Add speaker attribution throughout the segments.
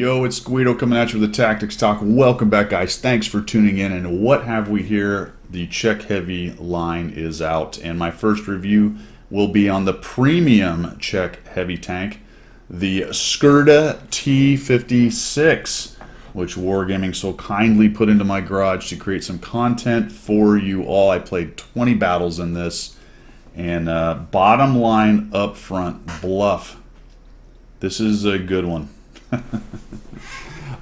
Speaker 1: Yo, it's Guido coming at you with the Tactics Talk. Welcome back, guys. Thanks for tuning in. And what have we here? The Czech Heavy line is out. And my first review will be on the premium Czech Heavy tank, the Skoda T56, which Wargaming so kindly put into my garage to create some content for you all. I played 20 battles in this. And bottom line up front, bluff. This is a good one.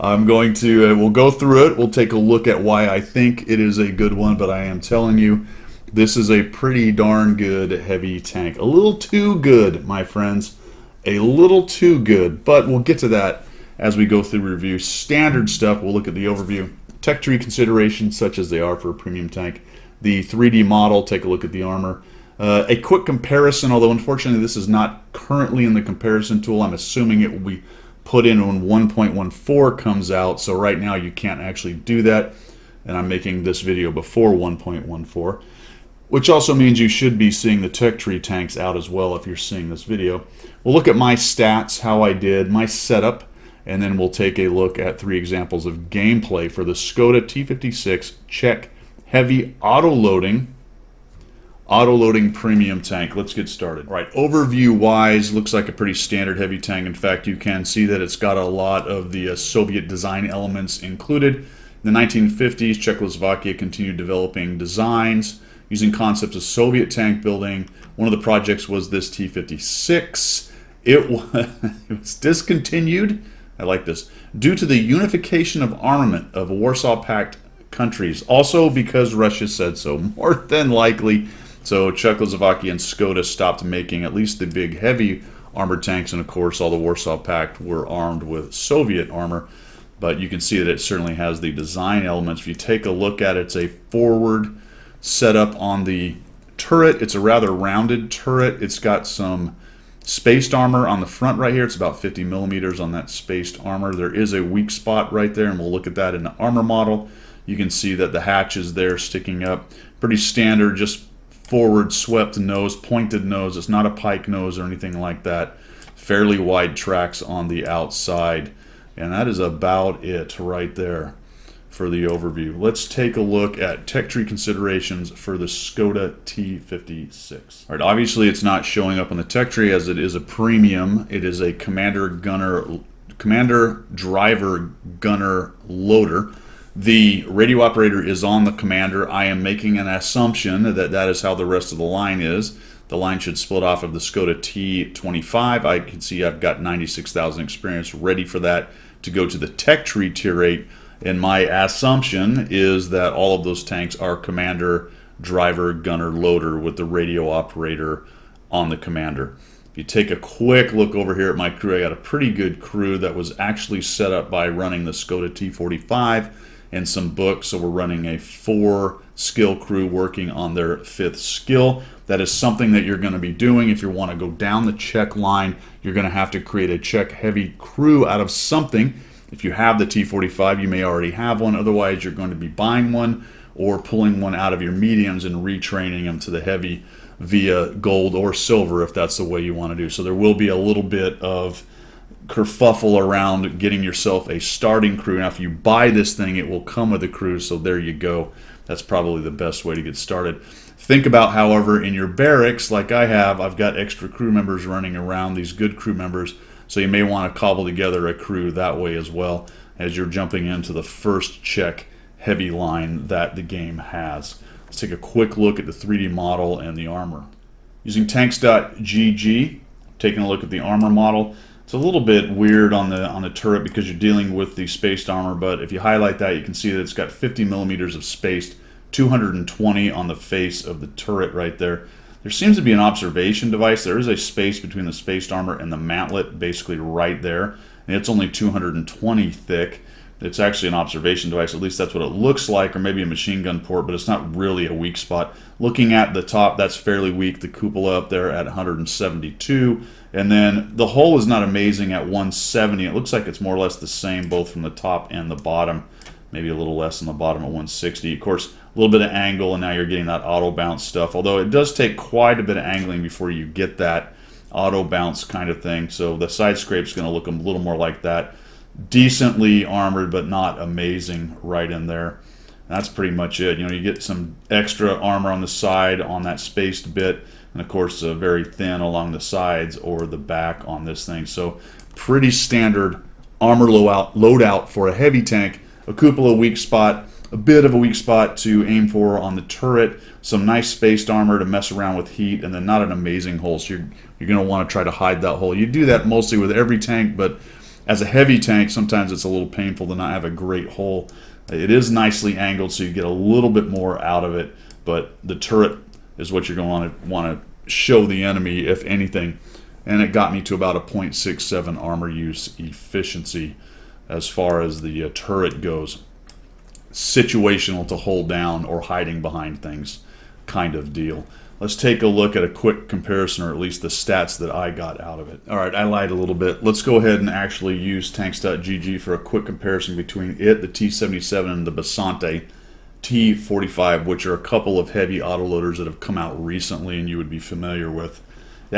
Speaker 1: I'm going to, we'll go through it. We'll take a look at why I think it is a good one, but I am telling you, this is a pretty darn good heavy tank. A little too good, my friends. A little too good, but we'll get to that as we go through review. Standard stuff, we'll look at the overview. Tech tree considerations, such as they are for a premium tank. The 3D model, take a look at the armor. A quick comparison, although unfortunately this is not currently in the comparison tool. I'm assuming it will be put in when 1.14 comes out, so right now you can't actually do that, and I'm making this video before 1.14, which also means you should be seeing the tech tree tanks out as well if you're seeing this video. We'll look at my stats, how I did, my setup, and then we'll take a look at 3 examples of gameplay for the Skoda T56 Czech Heavy Auto-Loading premium tank. Let's get started. All right, overview wise, looks like a pretty standard heavy tank. In fact, you can see that it's got a lot of the Soviet design elements included. In the 1950s, Czechoslovakia continued developing designs using concepts of Soviet tank building. One of the projects was this T56. It was discontinued, I like this, due to the unification of armament of Warsaw Pact countries. Also because Russia said so, more than likely. So Czechoslovakia and Skoda stopped making at least the big heavy armored tanks, and of course all the Warsaw Pact were armed with Soviet armor. But you can see that it certainly has the design elements. If you take a look at it, it's a forward setup on the turret. It's a rather rounded turret. It's got some spaced armor on the front right here. It's about 50 millimeters on that spaced armor. There is a weak spot right there, and we'll look at that in the armor model. You can see that the hatch is there sticking up. Pretty standard, just forward swept nose, pointed nose. It's not a pike nose or anything like that. Fairly wide tracks on the outside. And that is about it right there for the overview. Let's take a look at tech tree considerations for the Skoda T56. All right, obviously it's not showing up on the tech tree as it is a premium. It is a commander driver gunner loader. The radio operator is on the commander. I am making an assumption that that is how the rest of the line is. The line should split off of the Skoda T25. I can see I've got 96,000 experience ready for that to go to the tech tree tier 8. And my assumption is that all of those tanks are commander, driver, gunner, loader with the radio operator on the commander. If you take a quick look over here at my crew, I got a pretty good crew that was actually set up by running the Skoda T45 and some books. So we're running a 4-skill crew working on their 5th skill. That is something that you're going to be doing. If you want to go down the Czech line, you're going to have to create a Czech heavy crew out of something. If you have the T45, you may already have one. Otherwise, you're going to be buying one or pulling one out of your mediums and retraining them to the heavy via gold or silver if that's the way you want to do. So there will be a little bit of kerfuffle around getting yourself a starting crew. Now if you buy this thing, it will come with a crew, so there you go. That's probably the best way to get started. Think about, however, in your barracks, like I have, I've got extra crew members running around, these good crew members, so you may want to cobble together a crew that way as well as you're jumping into the first Czech heavy line that the game has. Let's take a quick look at the 3D model and the armor. Using tanks.gg, taking a look at the armor model. It's a little bit weird on the turret because you're dealing with the spaced armor, but if you highlight that, you can see that it's got 50 millimeters of spaced, 220 on the face of the turret right there. There seems to be an observation device. There is a space between the spaced armor and the mantlet, basically right there, and it's only 220 thick. It's actually an observation device, at least that's what it looks like, or maybe a machine gun port, but it's not really a weak spot. Looking at the top, that's fairly weak. The cupola up there at 172, and then the hull is not amazing at 170. It looks like it's more or less the same both from the top and the bottom, maybe a little less on the bottom at 160. Of course, a little bit of angle, and now you're getting that auto bounce stuff, although it does take quite a bit of angling before you get that auto bounce kind of thing. So the side scrape is going to look a little more like that. decently armored, but not amazing right in there. That's pretty much it. You know, you get some extra armor on the side on that spaced bit, and of course very thin along the sides or the back on this thing. So pretty standard armor loadout for a heavy tank. A couple of weak spot, a bit of a weak spot to aim for on the turret, some nice spaced armor to mess around with heat, and then not an amazing hole. So you're going to want to try to hide that hole. You do that mostly with every tank, but as a heavy tank, sometimes it's a little painful to not have a great hole. It is nicely angled, so you get a little bit more out of it, but the turret is what you're going to want to show the enemy, if anything. And it got me to about a 0.67 armor use efficiency as far as the turret goes. Situational to hold down or hiding behind things kind of deal. Let's take a look at a quick comparison, or at least the stats that I got out of it. All right, I lied a little bit. Let's go ahead and actually use tanks.gg for a quick comparison between it, the T77, and the Basante T45, which are a couple of heavy autoloaders that have come out recently and you would be familiar with. It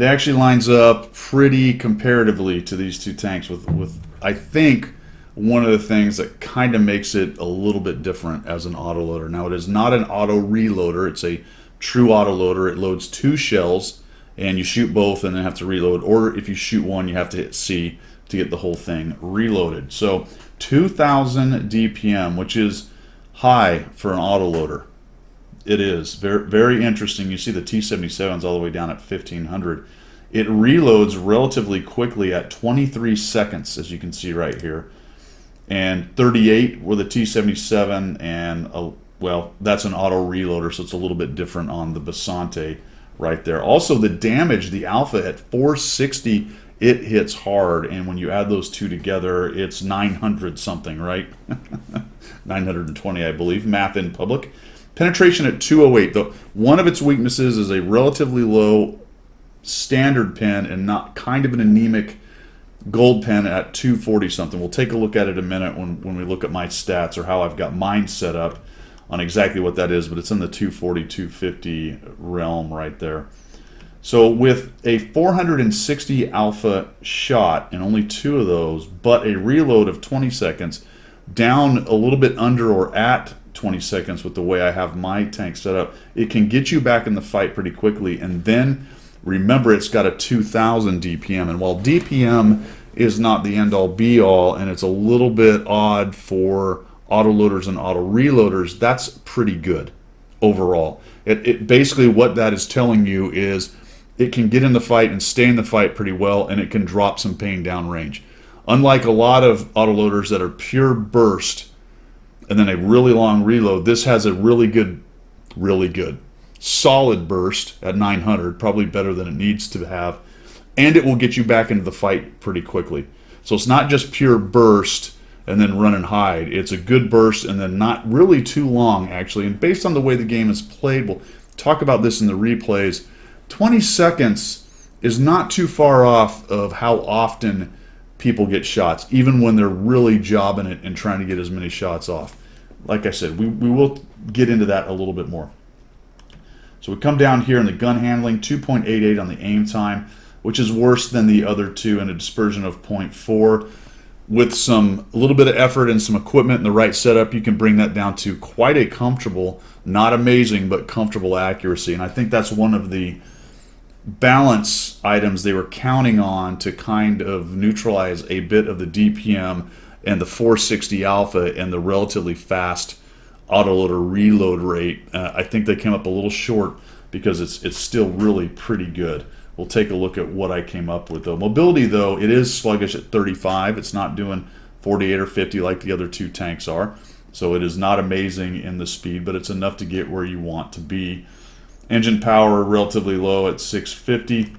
Speaker 1: actually lines up pretty comparatively to these two tanks with I think, one of the things that kind of makes it a little bit different as an autoloader. Now, it is not an auto reloader. It's a true autoloader. It loads 2 shells, and you shoot both and then have to reload. Or if you shoot one, you have to hit C to get the whole thing reloaded. So 2,000 DPM, which is high for an autoloader. It is very, very interesting. You see the T77's all the way down at 1,500. It reloads relatively quickly at 23 seconds, as you can see right here. And 38 with the T77, and well, that's an auto reloader, so it's a little bit different on the Basante right there. Also, the damage, the alpha at 460, it hits hard, and when you add those two together, it's 900 something, right? 920, I believe. Math in public. Penetration at 208, though. One of its weaknesses is a relatively low standard pen and not kind of an anemic gold pen at 240 something. We'll take a look at it in a minute when we look at my stats or how I've got mine set up on exactly what that is, but it's in the 240, 250 realm right there. So with a 460 alpha shot and only 2 of those, but a reload of 20 seconds, down a little bit under or at 20 seconds with the way I have my tank set up, it can get you back in the fight pretty quickly. And then remember, it's got a 2,000 DPM, and while DPM is not the end-all be-all, and it's a little bit odd for autoloaders and auto reloaders, that's pretty good overall. It basically, what that is telling you is it can get in the fight and stay in the fight pretty well, and it can drop some pain downrange. Unlike a lot of autoloaders that are pure burst and then a really long reload, this has a really good solid burst at 900, probably better than it needs to have, and it will get you back into the fight pretty quickly. So it's not just pure burst and then run and hide. It's a good burst and then not really too long, actually. And based on the way the game is played, we'll talk about this in the replays, 20 seconds is not too far off of how often people get shots, even when they're really jobbing it and trying to get as many shots off. Like I said, we will get into that a little bit more. So we come down here in the gun handling, 2.88 on the aim time, which is worse than the other two, and a dispersion of 0.4. With a little bit of effort and some equipment and the right setup, you can bring that down to quite a comfortable, not amazing, but comfortable accuracy. And I think that's one of the balance items they were counting on to kind of neutralize a bit of the DPM and the 460 alpha and the relatively fast autoloader reload rate. I think they came up a little short because it's still really pretty good. We'll take a look at what I came up with though. Mobility though, it is sluggish at 35. It's not doing 48 or 50 like the other two tanks are. So it is not amazing in the speed, but it's enough to get where you want to be. Engine power relatively low at 650.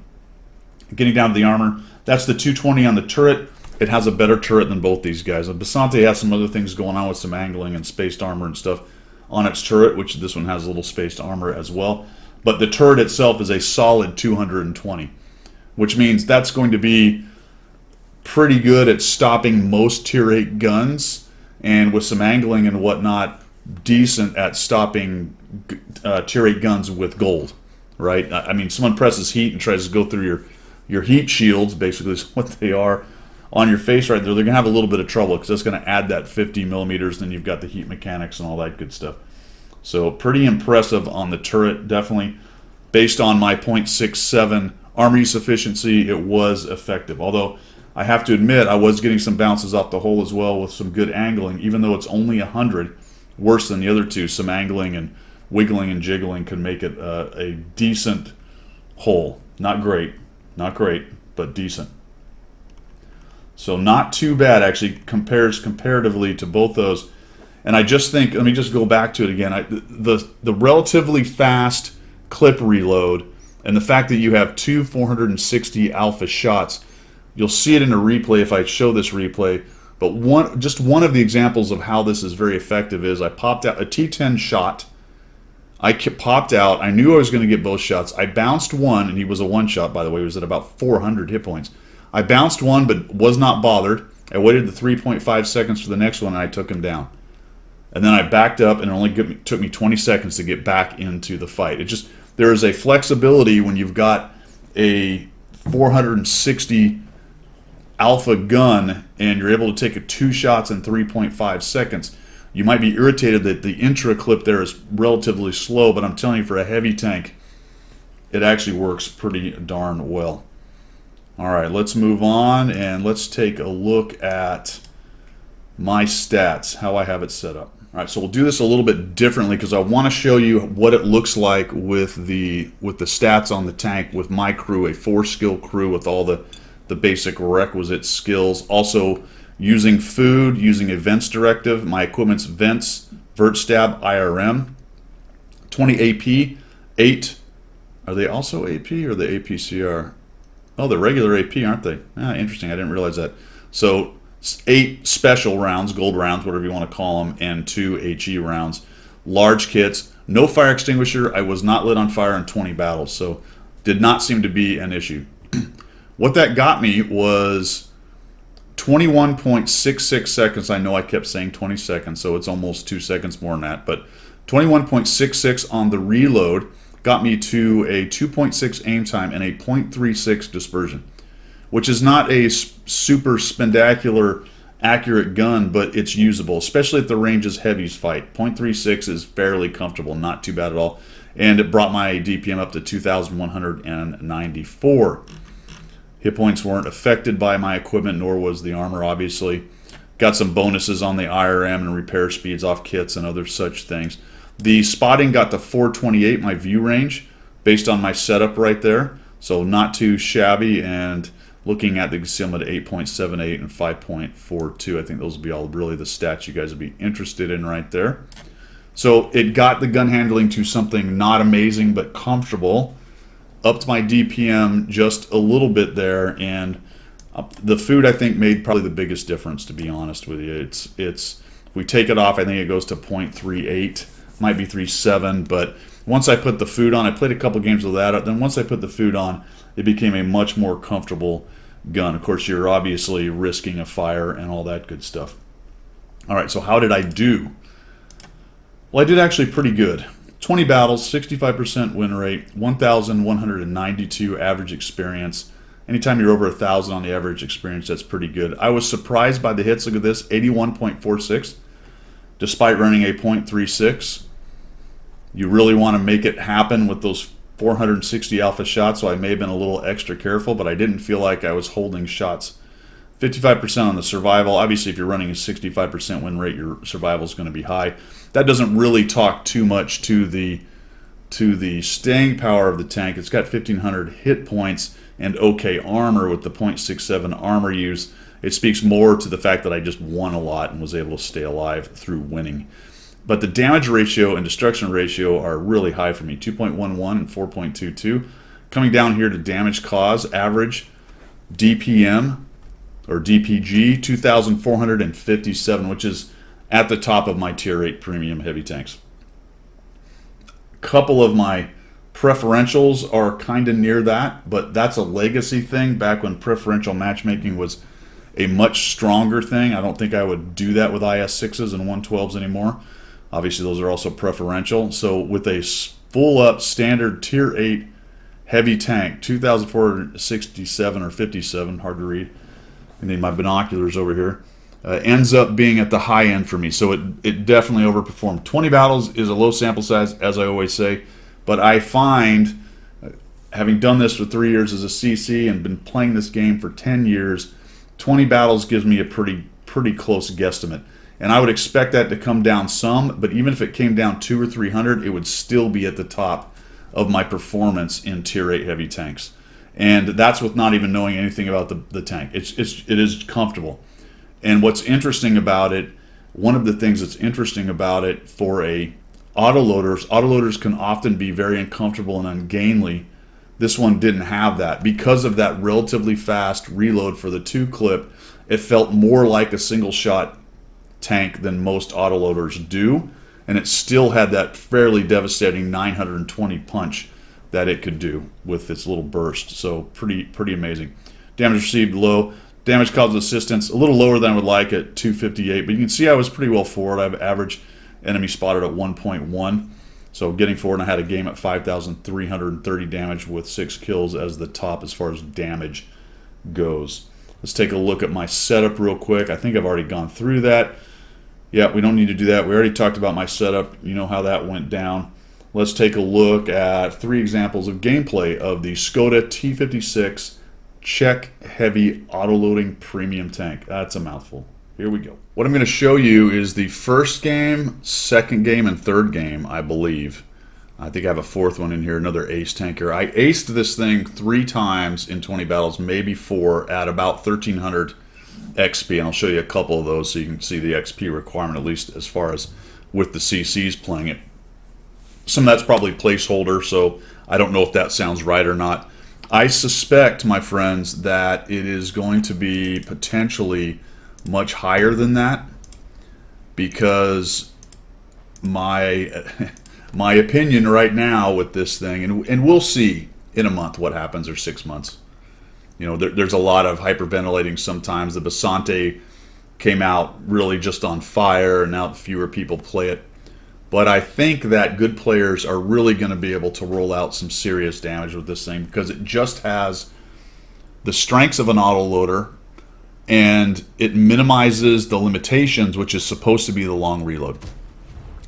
Speaker 1: Getting down to the armor, that's the 220 on the turret. It has a better turret than both these guys. And Basante has some other things going on with some angling and spaced armor and stuff on its turret, which this one has a little spaced armor as well. But the turret itself is a solid 220, which means that's going to be pretty good at stopping most tier 8 guns, and with some angling and whatnot, decent at stopping tier 8 guns with gold, right? I mean, someone presses heat and tries to go through your heat shields, basically is what they are, on your face right there, they're going to have a little bit of trouble because that's going to add that 50 millimeters. Then you've got the heat mechanics and all that good stuff. So pretty impressive on the turret. Definitely, based on my .67 armor use efficiency, it was effective. Although I have to admit, I was getting some bounces off the hole as well with some good angling, even though it's only 100, worse than the other two. Some angling and wiggling and jiggling can make it a decent hole. Not great, but decent. So not too bad, actually, compares comparatively to both those. And I just think, let me just go back to it again. The relatively fast clip reload and the fact that you have two 460 alpha shots, you'll see it in a replay if I show this replay. But just one of the examples of how this is very effective is I popped out a T10 shot. I popped out. I knew I was going to get both shots. I bounced one, and he was a one shot, by the way. He was at about 400 hit points. I bounced one, but was not bothered. I waited the 3.5 seconds for the next one, and I took him down. And then I backed up, and it only took me 20 seconds to get back into the fight. There is a flexibility when you've got a 460 alpha gun, and you're able to take two shots in 3.5 seconds. You might be irritated that the intra clip there is relatively slow, but I'm telling you, for a heavy tank, it actually works pretty darn well. All right, let's move on and let's take a look at my stats, how I have it set up. All right, so we'll do this a little bit differently because I want to show you what it looks like with the stats on the tank with my crew, a 4-skill crew with all the basic requisite skills. Also using food, using a vents directive. My equipment's vents, vert stab, IRM, 20 AP, 8. Are they also AP or the APCR? Oh, they're regular AP, aren't they? Interesting. I didn't realize that. So 8 special rounds, gold rounds, whatever you want to call them, and 2 HE rounds. Large kits. No fire extinguisher. I was not lit on fire in 20 battles, so did not seem to be an issue. What that got me was 21.66 seconds. I know I kept saying 20 seconds, so it's almost 2 seconds more than that. But 21.66 on the reload got me to a 2.6 aim time and a .36 dispersion, which is not a super spendacular accurate gun, but it's usable, especially at the ranges heavies fight. .36 is fairly comfortable, not too bad at all. And it brought my DPM up to 2,194. Hit points weren't affected by my equipment, nor was the armor, obviously. Got some bonuses on the IRM and repair speeds off kits and other such things. The spotting got to 428, my view range, based on my setup right there. So not too shabby, and looking at the concealment at 8.78 and 5.42. I think those will be all really the stats you guys will be interested in right there. So it got the gun handling to something not amazing but comfortable. Upped my DPM just a little bit there, and the food I think made probably the biggest difference, to be honest with you. It's if we take it off, I think it goes to .38, might be 3.7, but once I put the food on, I played a couple games with that. Then once I put the food on, it became a much more comfortable gun. Of course, you're obviously risking a fire and all that good stuff. All right, so how did I do? Well, I did actually pretty good. 20 battles, 65% win rate, 1,192 average experience. Anytime you're over 1,000 on the average experience, that's pretty good. I was surprised by the hits. Look at this, 81.46, despite running a .36. You really want to make it happen with those 460 alpha shots, so I may have been a little extra careful, but I didn't feel like I was holding shots. 55% on the survival. Obviously, if you're running a 65% win rate, your survival is going to be high. That doesn't really talk too much to the staying power of the tank. It's got 1,500 hit points and okay armor with the .67 armor use. It speaks more to the fact that I just won a lot and was able to stay alive through winning. But the damage ratio and destruction ratio are really high for me, 2.11 and 4.22. Coming down here to damage cause, average DPM, or DPG, 2,457, which is at the top of my Tier 8 premium heavy tanks. A couple of my preferentials are kind of near that, but that's a legacy thing back when preferential matchmaking was a much stronger thing. I don't think I would do that with IS-6s and 112s anymore. Obviously, those are also preferential. So with a full-up standard Tier 8 heavy tank, 2,467 or 57, hard to read, I need my binoculars over here. Ends up being at the high end for me. So it definitely overperformed. 20 battles is a low sample size, as I always say. But I find, having done this for 3 years as a CC and been playing this game for 10 years, 20 battles gives me a pretty close guesstimate. And I would expect that to come down some, but even if it came down 200 or 300, it would still be at the top of my performance in Tier 8 heavy tanks. And that's with not even knowing anything about the tank. It is comfortable. And what's interesting about it, one of the things that's interesting about it for autoloaders can often be very uncomfortable and ungainly. This one didn't have that. Because of that relatively fast reload for the 2-clip, it felt more like a single shot tank than most autoloaders do, and it still had that fairly devastating 920 punch that it could do with its little burst. So pretty amazing. Damage received low. Damage caused assistance a little lower than I would like at 258, but you can see I was pretty well forward. I have average enemy spotted at 1.1. So getting forward, and I had a game at 5,330 damage with 6 kills as the top as far as damage goes. Let's take a look at my setup real quick. I think I've already gone through that. Yeah, we don't need to do that. We already talked about my setup. You know how that went down. Let's take a look at 3 examples of gameplay of the Skoda T56 Czech Heavy Autoloading Premium Tank. That's a mouthful. Here we go. What I'm going to show you is the first game, second game, and third game, I believe. I think I have a fourth one in here, another ace tanker. I aced this thing 3 times in 20 battles, maybe 4, at about 1,300 XP, and I'll show you a couple of those so you can see the XP requirement, at least as far as with the CCs playing it. Some of that's probably placeholder, so I don't know if that sounds right or not. I suspect, my friends, that it is going to be potentially much higher than that, because my opinion right now with this thing, and we'll see in a month what happens, or 6 months. You know, there's a lot of hyperventilating sometimes. The Basante came out really just on fire, and now fewer people play it. But I think that good players are really going to be able to roll out some serious damage with this thing, because it just has the strengths of an autoloader, and it minimizes the limitations, which is supposed to be the long reload.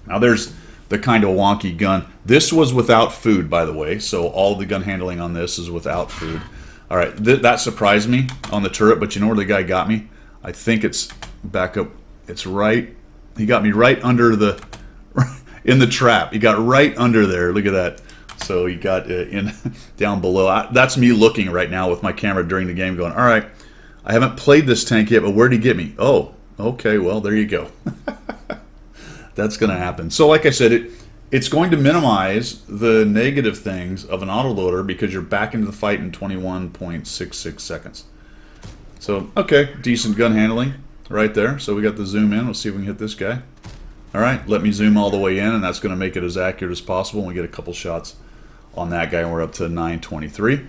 Speaker 1: Now there's the kind of wonky gun. This was without food, by the way, so all the gun handling on this is without food. All right, that surprised me on the turret, but you know where the guy got me? I think it's back up. It's right. He got me right under the, in the trap. He got right under there. Look at that. So he got in down below. That's me looking right now with my camera during the game, going, all right, I haven't played this tank yet, but where'd he get me? Oh, okay, well, there you go. That's going to happen. So like I said, it's going to minimize the negative things of an autoloader, because you're back into the fight in 21.66 seconds. So, okay, decent gun handling right there. So we got the zoom in. Let's see if we can hit this guy. All right, let me zoom all the way in, and that's going to make it as accurate as possible. And we get a couple shots on that guy, and we're up to 923.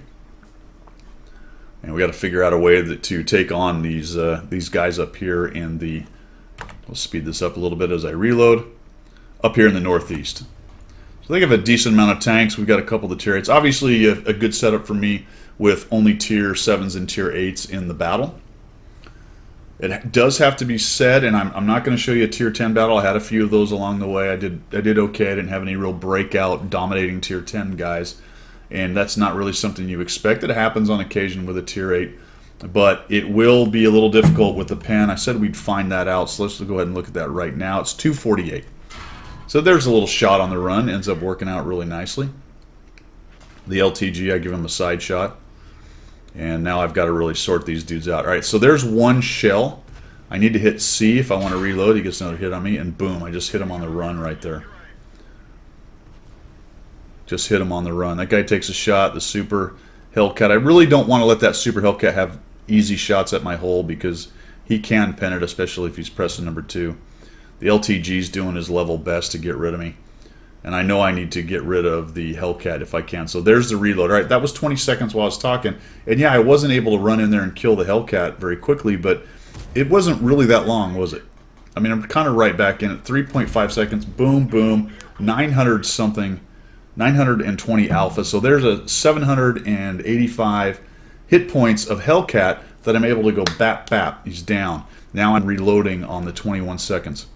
Speaker 1: And we got to figure out a way to take on these guys up here in the. We'll speed this up a little bit as I reload. Up here in the northeast. So I think I have a decent amount of tanks. We've got a couple of the tier 8s. Obviously, a good setup for me with only tier 7s and tier 8s in the battle. It does have to be said, and I'm not going to show you a tier 10 battle. I had a few of those along the way. I did okay. I didn't have any real breakout dominating tier 10 guys, and that's not really something you expect. It happens on occasion with a tier 8, but it will be a little difficult with the pen. I said we'd find that out, so let's go ahead and look at that right now. It's 248. So there's a little shot on the run. Ends up working out really nicely. The LTG, I give him a side shot. And now I've got to really sort these dudes out. All right, so there's one shell. I need to hit C if I want to reload. He gets another hit on me, and boom, I just hit him on the run right there. Just hit him on the run. That guy takes a shot, the Super Hellcat. I really don't want to let that Super Hellcat have easy shots at my hole, because he can pen it, especially if he's pressing number 2. The LTG's doing his level best to get rid of me. And I know I need to get rid of the Hellcat if I can. So there's the reload. All right, that was 20 seconds while I was talking. And yeah, I wasn't able to run in there and kill the Hellcat very quickly, but it wasn't really that long, was it? I mean, I'm kind of right back in at 3.5 seconds. Boom, boom, 900 something, 920 alpha. So there's a 785 hit points of Hellcat that I'm able to go bap, bap. He's down. Now I'm reloading on the 21 seconds.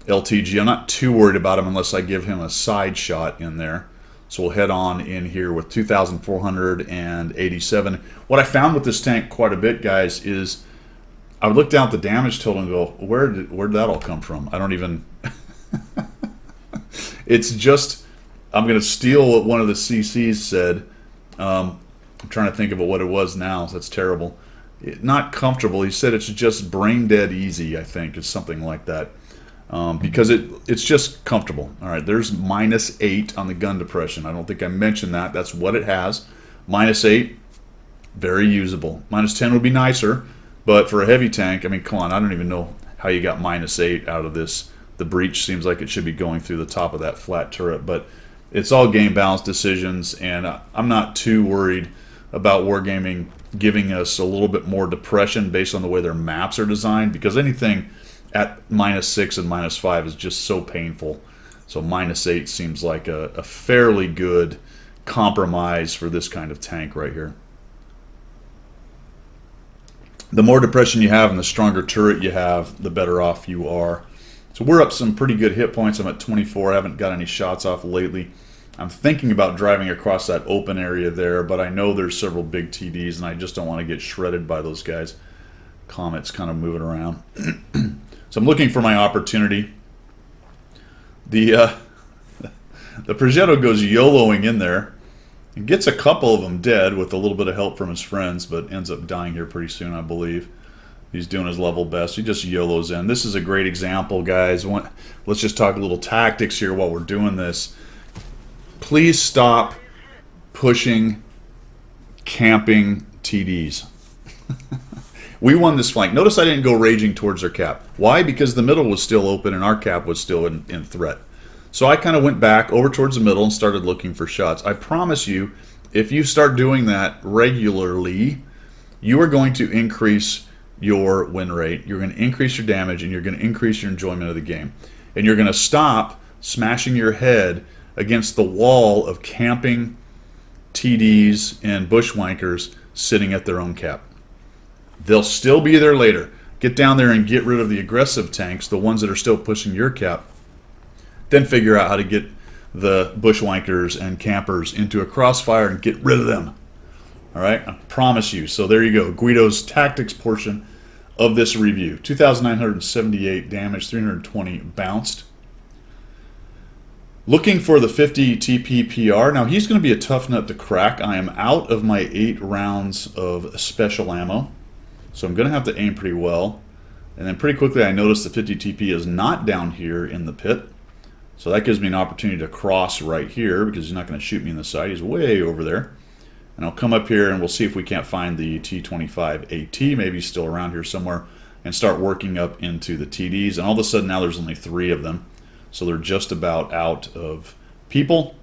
Speaker 1: LTG, I'm not too worried about him unless I give him a side shot in there. So we'll head on in here with 2,487. What I found with this tank quite a bit, guys, is I would look down at the damage total and go, where did that all come from? I don't even... It's just, I'm going to steal what one of the CCs said. I'm trying to think of what it was now. That's terrible. Not comfortable. He said it's just brain dead easy, I think. It's something like that. Because it's just comfortable. All right, there's -8 on the gun depression. I don't think I mentioned that. That's what it has. -8, very usable. -10 would be nicer, but for a heavy tank, I mean, come on, I don't even know how you got -8 out of this. The breach seems like it should be going through the top of that flat turret, but it's all game balance decisions, and I'm not too worried about Wargaming giving us a little bit more depression based on the way their maps are designed, because anything at -6 and -5 is just so painful. So -8 seems like a fairly good compromise for this kind of tank right here. The more depression you have and the stronger turret you have, the better off you are. So we're up some pretty good hit points. I'm at 24. I haven't got any shots off lately. I'm thinking about driving across that open area there, but I know there's several big TDs, and I just don't want to get shredded by those guys. Comet's kind of moving around. So I'm looking for my opportunity. The Progetto goes YOLOing in there and gets a couple of them dead with a little bit of help from his friends, but ends up dying here pretty soon, I believe. He's doing his level best. He just YOLOs in. This is a great example, guys. Let's just talk a little tactics here while we're doing this. Please stop pushing camping TDs. We won this flank. Notice I didn't go raging towards their cap. Why? Because the middle was still open and our cap was still in threat. So I kind of went back over towards the middle and started looking for shots. I promise you, if you start doing that regularly, you are going to increase your win rate, you're going to increase your damage, and you're going to increase your enjoyment of the game. And you're going to stop smashing your head against the wall of camping TDs and bushwankers sitting at their own cap. They'll still be there later. Get down there and get rid of the aggressive tanks, the ones that are still pushing your cap. Then figure out how to get the bushwankers and campers into a crossfire and get rid of them. All right, I promise you. So there you go, Guido's tactics portion of this review. 2,978 damage, 320 bounced. Looking for the 50 TP PR. Now he's going to be a tough nut to crack. I am out of my 8 rounds of special ammo, so I'm going to have to aim pretty well. And then pretty quickly I noticed the 50 TP is not down here in the pit. So that gives me an opportunity to cross right here, because he's not going to shoot me in the side. He's way over there. And I'll come up here and we'll see if we can't find the T25 AT, maybe still around here somewhere, and start working up into the TDs. And all of a sudden now there's only 3 of them. So they're just about out of people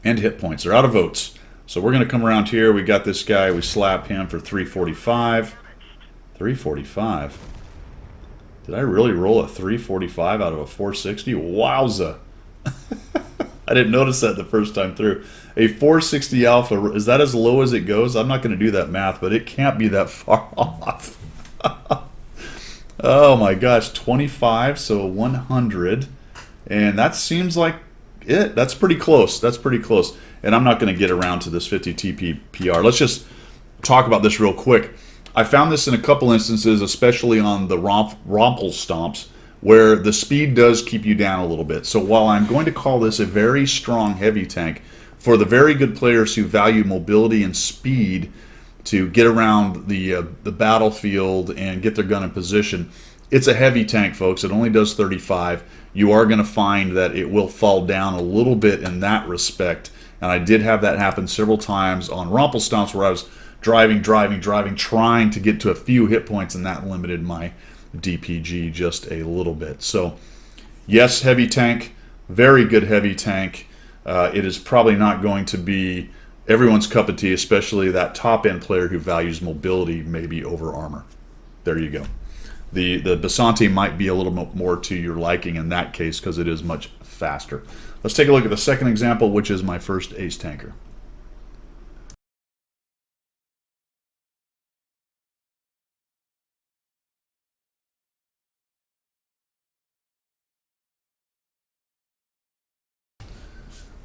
Speaker 1: and hit points. They're out of votes. So we're going to come around here. We got this guy. We slap him for 345. 345. Did I really roll a 345 out of a 460? Wowza. I didn't notice that the first time through. A 460 alpha, is that as low as it goes? I'm not going to do that math, but it can't be that far off. Oh my gosh, 25, so 100. And that seems like it. That's pretty close. That's pretty close. And I'm not going to get around to this 50 TP PR. Let's just talk about this real quick. I found this in a couple instances, especially on the Rompel stomps, where the speed does keep you down a little bit. So while I'm going to call this a very strong heavy tank, for the very good players who value mobility and speed to get around the battlefield and get their gun in position, it's a heavy tank, folks. It only does 35. You are going to find that it will fall down a little bit in that respect. And I did have that happen several times on Rompel stomps where I was driving, trying to get to a few hit points, and that limited my DPG just a little bit. So yes, heavy tank, very good heavy tank. It is probably not going to be everyone's cup of tea, especially that top end player who values mobility maybe over armor. There you go. The Basante might be a little bit more to your liking in that case because it is much faster. Let's take a look at the second example, which is my first ace tanker.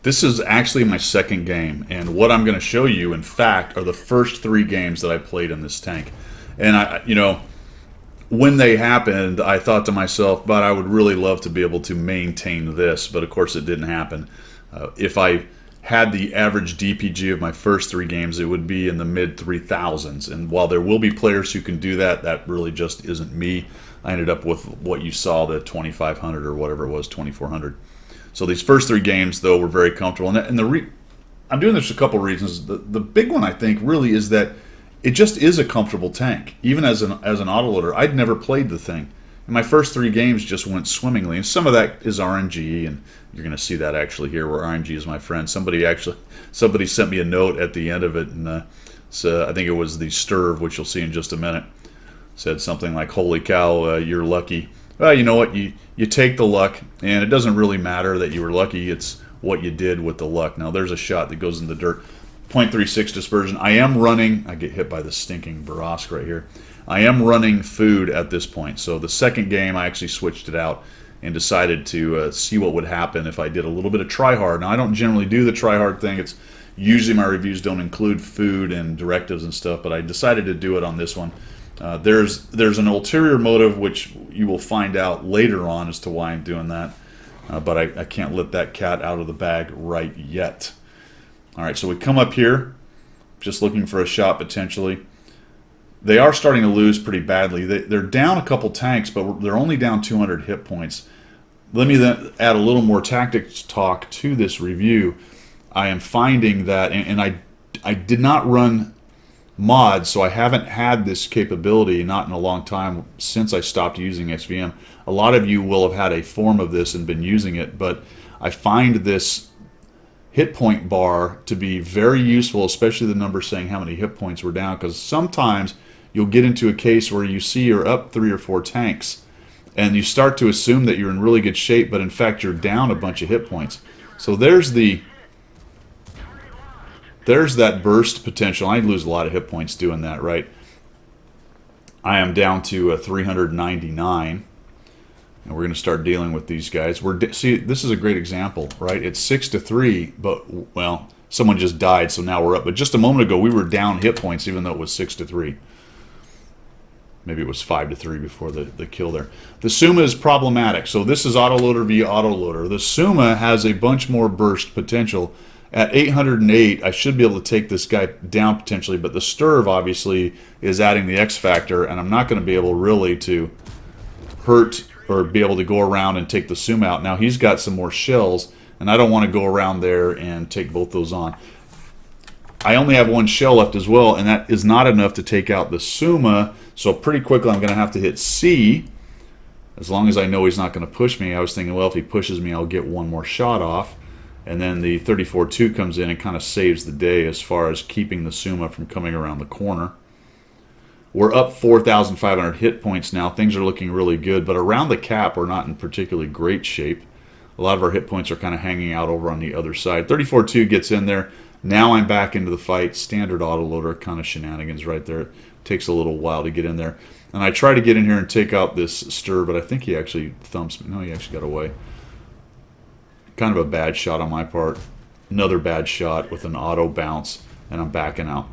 Speaker 1: This is actually my second game, and what I'm going to show you, in fact, are the first 3 games that I played in this tank. And when they happened, I thought to myself, but I would really love to be able to maintain this, but of course it didn't happen. If I had the average DPG of my first 3 games, it would be in the mid 3000s. And while there will be players who can do that, that really just isn't me. I ended up with what you saw, the 2500 or whatever it was, 2400. So these first 3 games, though, were very comfortable. And I'm doing this for a couple of reasons. The big one, I think, really is that it just is a comfortable tank. Even as an autoloader, I'd never played the thing. And my first 3 games just went swimmingly. And some of that is RNG, and you're going to see that actually here, where RNG is my friend. Somebody sent me a note at the end of it, and so I think it was the Sturv, which you'll see in just a minute. Said something like, "Holy cow, you're lucky." Well, you know what? You take the luck, and it doesn't really matter that you were lucky. It's what you did with the luck. Now, there's a shot that goes in the dirt. 0.36 dispersion. I am running. I get hit by the stinking Barask right here. I am running food at this point. So the second game, I actually switched it out and decided to see what would happen if I did a little bit of try-hard. Now, I don't generally do the try-hard thing. It's usually my reviews don't include food and directives and stuff, but I decided to do it on this one. There's an ulterior motive, which you will find out later on as to why I'm doing that. But I can't let that cat out of the bag right yet. All right, so we come up here, just looking for a shot potentially. They are starting to lose pretty badly. They're down a couple tanks, but they're only down 200 hit points. Let me then add a little more tactics talk to this review. I am finding that, and I did not run mods, so I haven't had this capability, not in a long time, since I stopped using XVM. A lot of you will have had a form of this and been using it, but I find this hit point bar to be very useful, especially the number saying how many hit points were down, because sometimes you'll get into a case where you see you're up 3 or 4 tanks and you start to assume that you're in really good shape, but in fact you're down a bunch of hit points. So there's that burst potential. I lose a lot of hit points doing that, right? I am down to 399. And we're going to start dealing with these guys. See, this is a great example, right? It's 6-3, but, well, someone just died, so now we're up. But just a moment ago, we were down hit points, even though it was 6-3. Maybe it was 5-3 before the kill there. The Suma is problematic. So this is autoloader via autoloader. The Suma has a bunch more burst potential. At 808, I should be able to take this guy down potentially, but the Sturv, obviously, is adding the X factor, and I'm not going to be able really to hurt or be able to go around and take the Suma out. Now he's got some more shells, and I don't want to go around there and take both those on. I only have 1 shell left as well, and that is not enough to take out the Suma, so pretty quickly I'm going to have to hit C, as long as I know he's not going to push me. I was thinking, well, if he pushes me, I'll get 1 more shot off, and then the 34-2 comes in and kind of saves the day as far as keeping the Suma from coming around the corner. We're up 4,500 hit points now. Things are looking really good, but around the cap, we're not in particularly great shape. A lot of our hit points are kind of hanging out over on the other side. 34-2 gets in there. Now I'm back into the fight. Standard autoloader kind of shenanigans right there. It takes a little while to get in there. And I try to get in here and take out this Stir, but I think he actually thumps me. No, he actually got away. Kind of a bad shot on my part. Another bad shot with an auto bounce, and I'm backing out.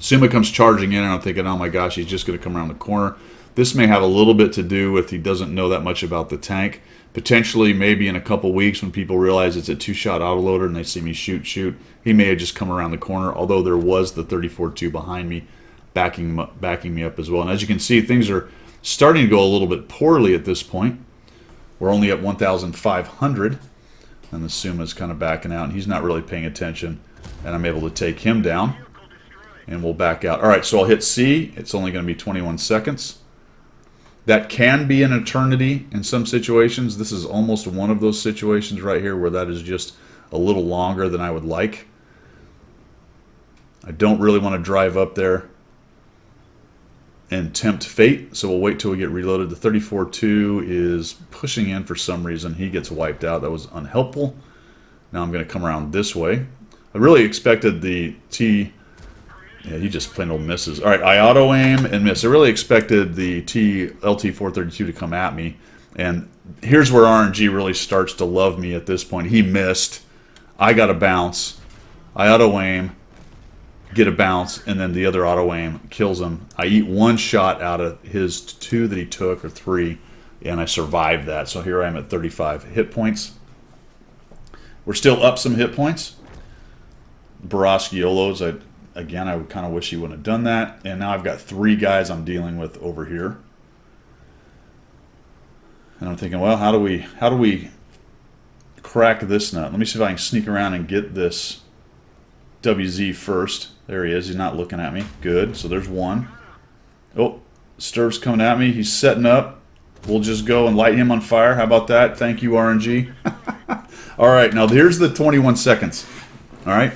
Speaker 1: Suma comes charging in, and I'm thinking, oh my gosh, he's just going to come around the corner. This may have a little bit to do with he doesn't know that much about the tank. Potentially, maybe in a couple weeks when people realize it's a 2-shot autoloader and they see me shoot, he may have just come around the corner, although there was the 34-2 behind me backing me up as well. And as you can see, things are starting to go a little bit poorly at this point. We're only at 1,500, and the Suma's kind of backing out, and he's not really paying attention, and I'm able to take him down. And we'll back out. All right, so I'll hit C. It's only going to be 21 seconds. That can be an eternity in some situations. This is almost one of those situations right here where that is just a little longer than I would like. I don't really want to drive up there and tempt fate, so we'll wait till we get reloaded. The 34-2 is pushing in for some reason. He gets wiped out. That was unhelpful. Now I'm going to come around this way. I really expected the T... Yeah, he just plain old misses. All right, I auto-aim and miss. I really expected the LT-432 to come at me. And here's where RNG really starts to love me at this point. He missed. I got a bounce. I auto-aim, get a bounce, and then the other auto-aim kills him. I eat one shot out of his 2 that he took, or 3, and I survived that. So here I am at 35 hit points. We're still up some hit points. Barasciolos, again, I would kind of wish he wouldn't have done that. And now I've got 3 guys I'm dealing with over here. And I'm thinking, well, how do we crack this nut? Let me see if I can sneak around and get this WZ first. There he is. He's not looking at me. Good. So there's one. Oh, Sturv's coming at me. He's setting up. We'll just go and light him on fire. How about that? Thank you, RNG. All right, now here's the 21 seconds. All right,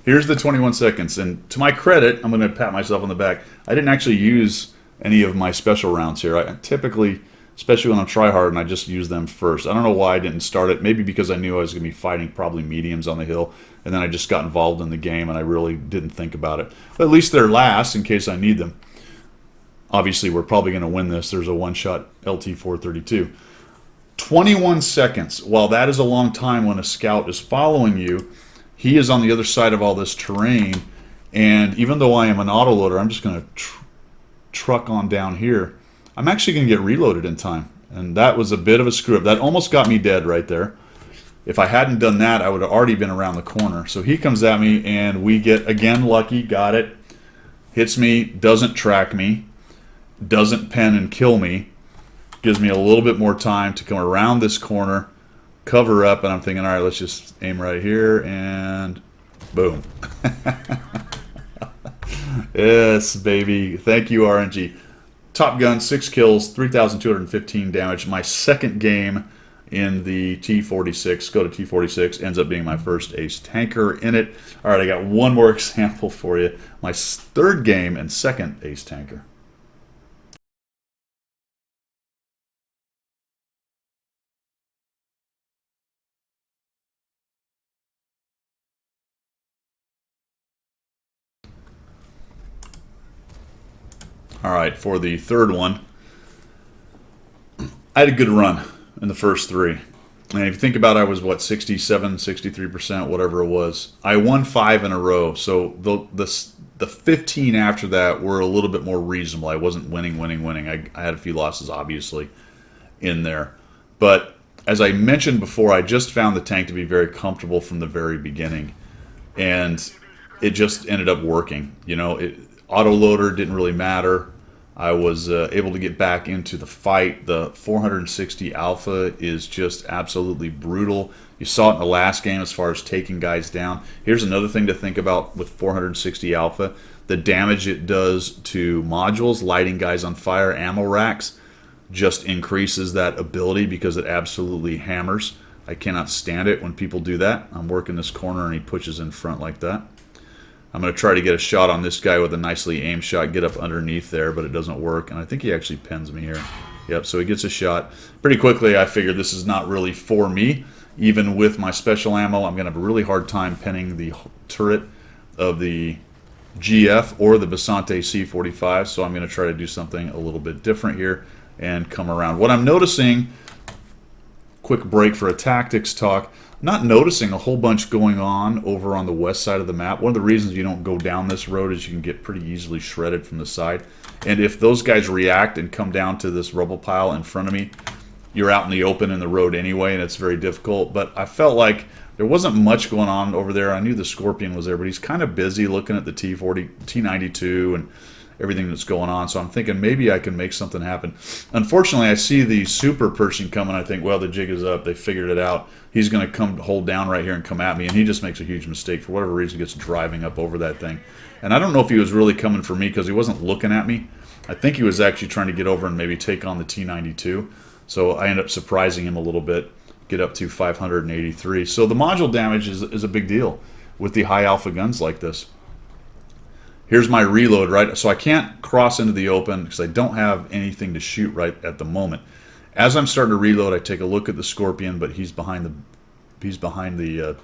Speaker 1: here's the 21 seconds. And to my credit, I'm going to pat myself on the back. I didn't actually use any of my special rounds here. I typically, especially when I'm tryhard, and I just use them first. I don't know why I didn't start it. Maybe because I knew I was going to be fighting probably mediums on the hill, and then I just got involved in the game, and I really didn't think about it. But at least they're last in case I need them. Obviously, we're probably going to win this. There's a one-shot LT-432. 21 seconds. While that is a long time when a scout is following you, he is on the other side of all this terrain, and even though I am an autoloader, I'm just going to truck on down here. I'm actually going to get reloaded in time, and that was a bit of a screw-up. That almost got me dead right there. If I hadn't done that, I would have already been around the corner. So he comes at me, and we get, again, lucky, got it, hits me, doesn't track me, doesn't pen and kill me, gives me a little bit more time to come around this corner, cover up, and I'm thinking, all right, let's just aim right here, and boom. Yes, baby. Thank you, RNG. Top Gun, 6 kills, 3,215 damage. My second game in the T46, Skoda T46, ends up being my first ace tanker in it. All right, I got one more example for you. My third game and second ace tanker. All right, for the third one, I had a good run in the first 3. And if you think about it, I was, what, 67, 63%, whatever it was. I won 5 in a row. So the 15 after that were a little bit more reasonable. I wasn't winning. I had a few losses, obviously, in there. But as I mentioned before, I just found the tank to be very comfortable from the very beginning. And it just ended up working. You know, autoloader didn't really matter. I was able to get back into the fight. The 460 Alpha is just absolutely brutal. You saw it in the last game as far as taking guys down. Here's another thing to think about with 460 Alpha. The damage it does to modules, lighting guys on fire, ammo racks, just increases that ability because it absolutely hammers. I cannot stand it when people do that. I'm working this corner and he pushes in front like that. I'm going to try to get a shot on this guy with a nicely aimed shot, get up underneath there, but it doesn't work. And I think he actually pins me here. Yep, so he gets a shot. Pretty quickly, I figured this is not really for me. Even with my special ammo, I'm going to have a really hard time pinning the turret of the GF or the Basante C45, so I'm going to try to do something a little bit different here and come around. What I'm noticing, quick break for a tactics talk, not noticing a whole bunch going on over on the west side of the map. One of the reasons you don't go down this road is you can get pretty easily shredded from the side. And if those guys react and come down to this rubble pile in front of me, you're out in the open in the road anyway, and it's very difficult. But I felt like there wasn't much going on over there. I knew the Scorpion was there, but he's kind of busy looking at the T40, T92, and everything that's going on. So I'm thinking maybe I can make something happen. Unfortunately, I see the super person coming. I think, well, the jig is up. They figured it out. He's going to come hold down right here and come at me, and he just makes a huge mistake. For whatever reason, gets driving up over that thing. And I don't know if he was really coming for me because he wasn't looking at me. I think he was actually trying to get over and maybe take on the T92. So I end up surprising him a little bit, get up to 583. So the module damage is a big deal with the high alpha guns like this. Here's my reload, right? So I can't cross into the open because I don't have anything to shoot right at the moment. As I'm starting to reload, I take a look at the Scorpion, but he's behind the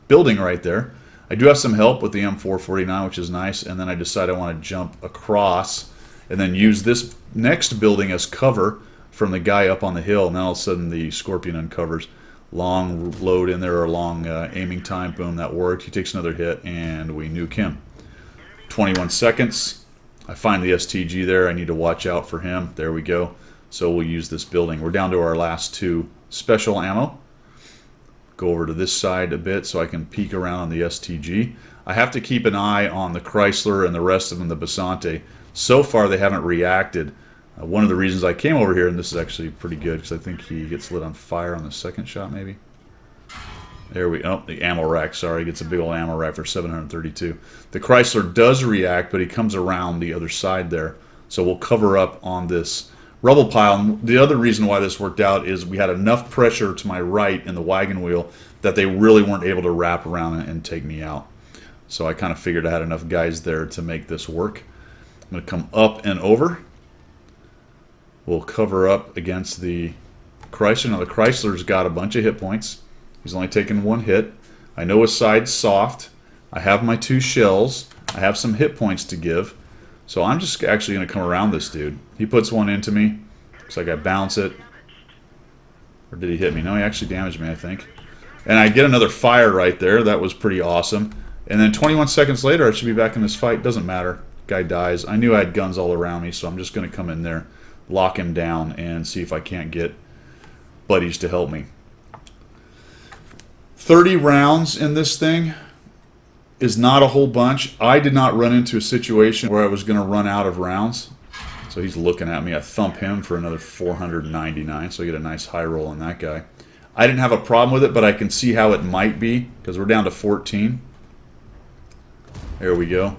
Speaker 1: building right there. I do have some help with the M449, which is nice, and then I decide I want to jump across and then use this next building as cover from the guy up on the hill, and then all of a sudden the Scorpion uncovers. Long load in there, or long aiming time. Boom, that worked. He takes another hit, and we nuke him. 21 seconds. I find the STG there. I need to watch out for him. There we go. So we'll use this building. We're down to our last 2 special ammo. Go over to this side a bit so I can peek around on the STG. I have to keep an eye on the Chrysler and the rest of them, the Basante. So far they haven't reacted. One of the reasons I came over here, and this is actually pretty good because I think he gets lit on fire on the second shot maybe. There we go. Oh, the ammo rack, sorry. Gets a big old ammo rack for 732. The Chrysler does react, but he comes around the other side there. So we'll cover up on this rubble pile. And the other reason why this worked out is we had enough pressure to my right in the wagon wheel that they really weren't able to wrap around and take me out. So I kind of figured I had enough guys there to make this work. I'm going to come up and over. We'll cover up against the Chrysler. Now the Chrysler's got a bunch of hit points. He's only taken 1 hit. I know his side's soft. I have my 2 shells. I have some hit points to give. So I'm just actually going to come around this dude. He puts one into me. Looks like I bounce it. Or did he hit me? No, he actually damaged me, I think. And I get another fire right there. That was pretty awesome. And then 21 seconds later, I should be back in this fight. Doesn't matter. Guy dies. I knew I had guns all around me, so I'm just going to come in there, lock him down, and see if I can't get buddies to help me. 30 rounds in this thing is not a whole bunch. I did not run into a situation where I was going to run out of rounds. So he's looking at me. I thump him for another 499, so I get a nice high roll on that guy. I didn't have a problem with it, but I can see how it might be because we're down to 14. There we go.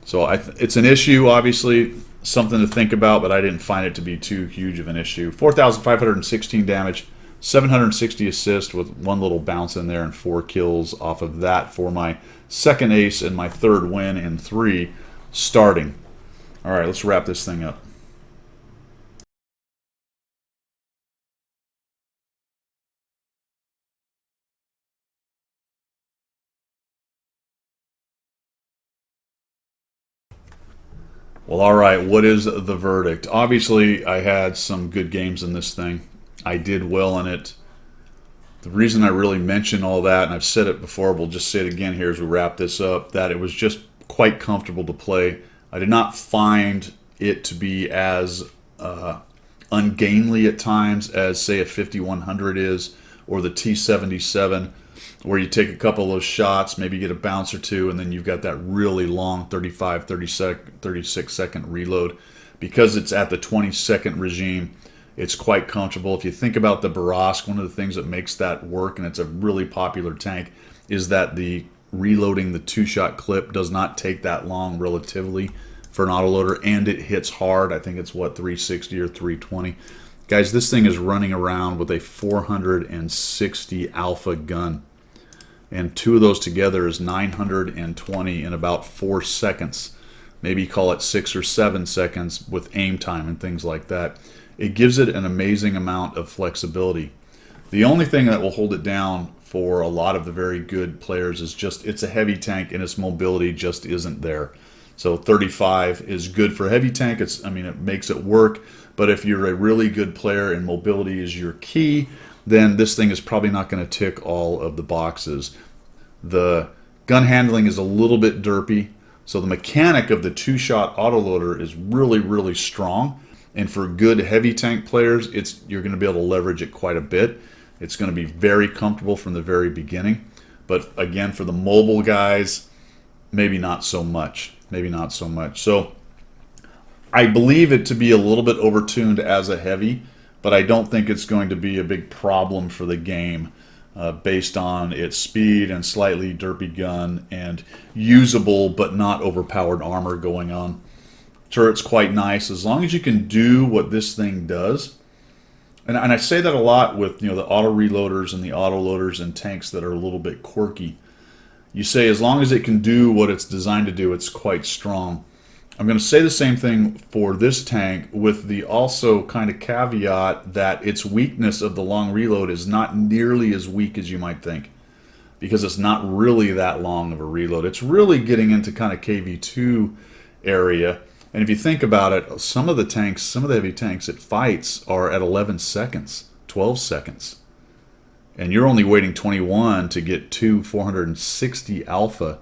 Speaker 1: So it's an issue, obviously, something to think about, but I didn't find it to be too huge of an issue. 4,516 damage, 760 assists with 1 little bounce in there and 4 kills off of that for my second ace and my 3rd win in 3 starting. All right, let's wrap this thing up. Well, all right, what is the verdict? Obviously, I had some good games in this thing. I did well in it. The reason I really mention all that, and I've said it before, we'll just say it again here as we wrap this up, that it was just quite comfortable to play. I did not find it to be as ungainly at times as, say, a 5100 is, or the T77, where you take a couple of those shots, maybe get a bounce or 2, and then you've got that really long 35, 36 second reload. Because it's at the 20-second regime, it's quite comfortable. If you think about the Barask, one of the things that makes that work, and it's a really popular tank, is that the reloading the 2-shot clip does not take that long relatively for an autoloader, and it hits hard. I think it's, what, 360 or 320. Guys, this thing is running around with a 460 alpha gun. And 2 of those together is 920 in about 4 seconds. Maybe call it 6 or 7 seconds with aim time and things like that. It gives it an amazing amount of flexibility. The only thing that will hold it down for a lot of the very good players is just it's a heavy tank and its mobility just isn't there. So 35 is good for a heavy tank. It makes it work. But if you're a really good player and mobility is your key, then this thing is probably not going to tick all of the boxes. The gun handling is a little bit derpy, so the mechanic of the 2-shot autoloader is really, really strong. And for good heavy tank players, you're going to be able to leverage it quite a bit. It's going to be very comfortable from the very beginning. But again, for the mobile guys, maybe not so much. Maybe not so much. So I believe it to be a little bit overtuned as a heavy, but I don't think it's going to be a big problem for the game based on its speed and slightly derpy gun and usable but not overpowered armor going on. Turret's quite nice as long as you can do what this thing does. And I say that a lot with the auto reloaders and the auto loaders and tanks that are a little bit quirky. You say as long as it can do what it's designed to do, it's quite strong. I'm going to say the same thing for this tank with the also kind of caveat that its weakness of the long reload is not nearly as weak as you might think, because it's not really that long of a reload. It's really getting into kind of KV2 area. And if you think about it, some of the heavy tanks it fights are at 11 seconds, 12 seconds. And you're only waiting 21 to get two 460 alpha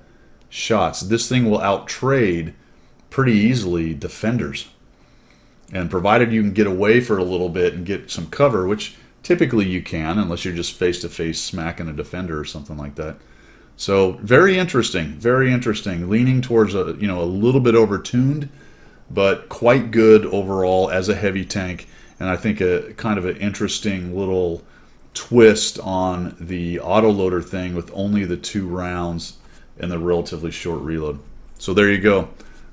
Speaker 1: shots. This thing will outtrade pretty easily defenders. And provided you can get away for a little bit and get some cover, which typically you can, unless you're just face-to-face smacking a defender or something like that. So very interesting, very interesting. Leaning towards a little bit overtuned, but quite good overall as a heavy tank. And I think a kind of an interesting little twist on the autoloader thing with only the 2 rounds and the relatively short reload. So there you go.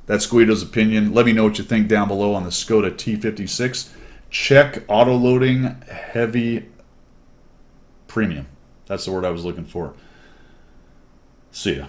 Speaker 1: That's Guido's opinion. Let me know what you think down below on the Skoda T56. Check autoloading heavy premium. That's the word I was looking for. See ya.